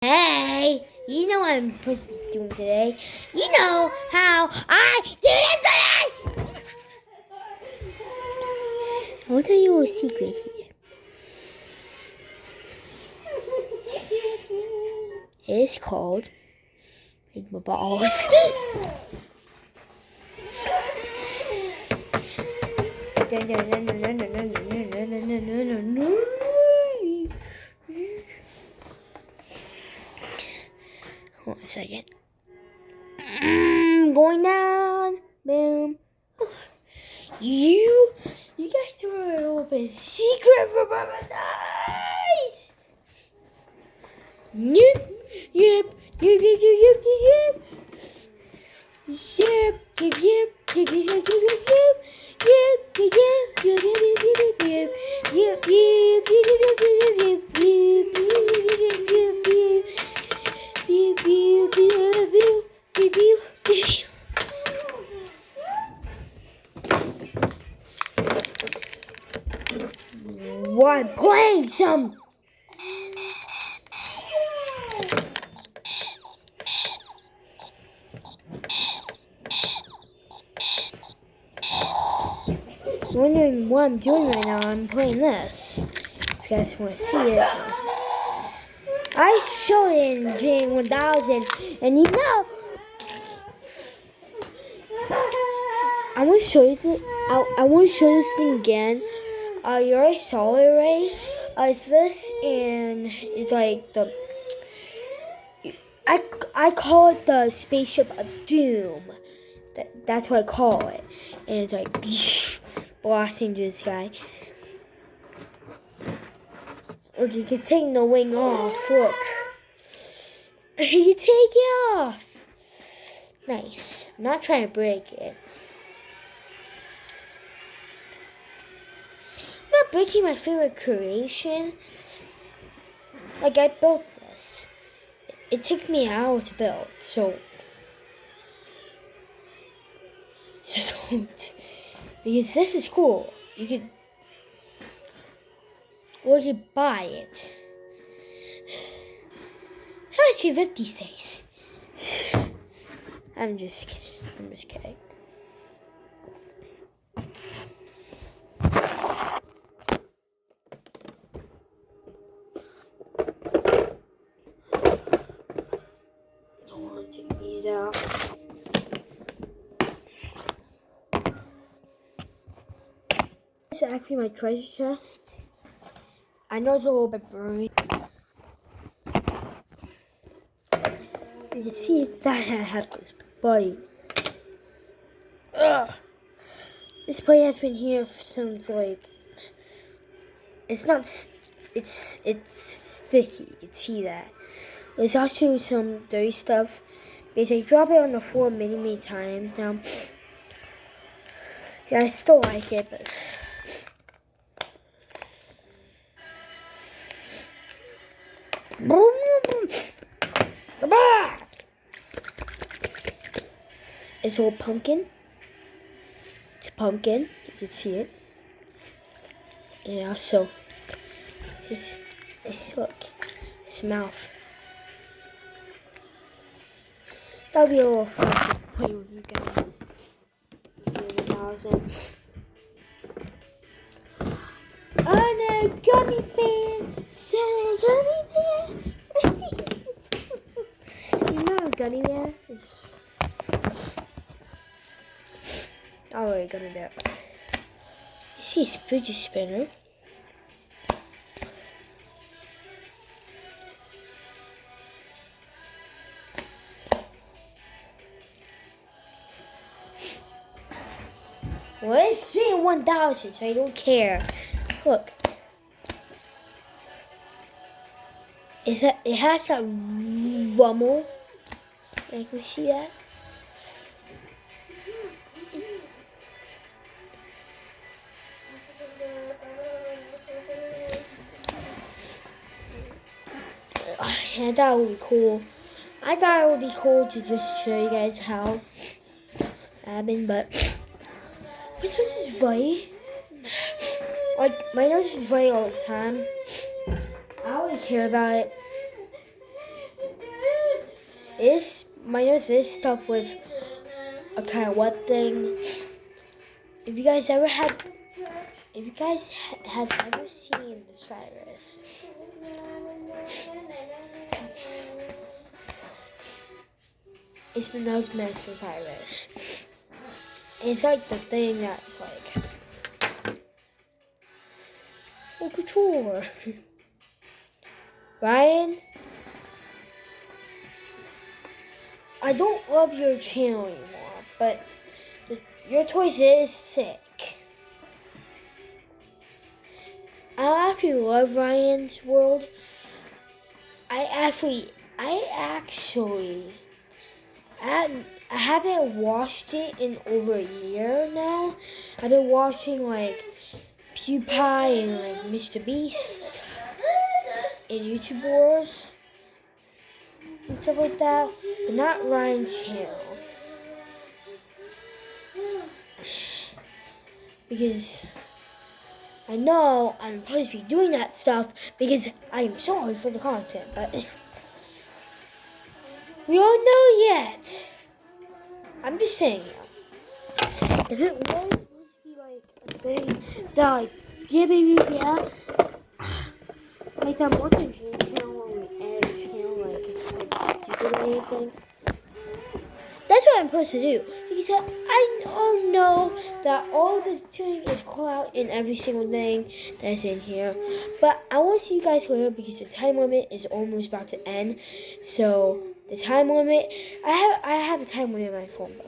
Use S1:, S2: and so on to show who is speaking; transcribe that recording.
S1: Hey, you know what I'm supposed to be doing today. You know how I do this today! I will tell you a little secret here. It's called Make My Balls. Hold on a second. Going down. Boom. You guys are a little bit secret from my eyes. Yep, yep, yep, yep, yep, yep, yep, yep, yep, yep, yep, Why playing some? Wondering what I'm doing right now? I'm playing this. If you guys want to see it, I showed it in J1000, and you know, I want to show you this. I want to show this thing again. You already saw it, right? It's this, and it's like the. I call it the spaceship of doom. That's what I call it, and it's like blasting through the sky. Look, you can take the wing off. Look, you take it off. Nice. I'm not trying to break it. I'm not breaking my favorite creation. Like, I built this. It took me an hour to build, so because this is cool. You could, or you could buy it. How much give up these days? I'm just kidding. I want to take these out. This is actually my treasure chest. I know it's a little bit blurry. You can see that I have this buddy. Ugh. This play has been here since like it's sticky. You can see that. There's also some dirty stuff because I drop it on the floor many times now. Yeah, I still like it, but it's a little pumpkin. It's a pumpkin. You can see it. And also, look, his mouth. That'll be a little fun to play with you guys. 1000. Oh no, gummy bear! Santa gummy bear! You know a gummy bear? Alright, gummy bear. I see a fidget spinner. Well, it's J1000, so I don't care. Look. It has that rumble. Can you see that? I thought it would be cool. I thought it would be cool to just show you guys how it happened, but my nose is right. Like, my nose is right all the time. I don't really care about it. my nose is stuck with a kind of wet thing. If you guys have ever seen this virus, it's the nose master virus. It's like the thing that's like, oh, couture. Ryan, I don't love your channel anymore, but your choice is sick. I actually love Ryan's World. I haven't watched it in over a year now. I've been watching like PewDiePie and like Mr. Beast and YouTube Wars and stuff like that, but not Ryan's channel. Because I know I'm supposed to be doing that stuff because I am sorry for the content, but we don't know yet. I'm just saying, if it was supposed to be like a thing that like, yeah baby, yeah, like that Morton channel when we add a channel, like it's like stupid or anything. That's what I'm supposed to do, because I don't know that all the doing is call out in every single thing that's in here. But I want to see you guys later because the time limit is almost about to end. So the time limit, I have a time limit on my phone.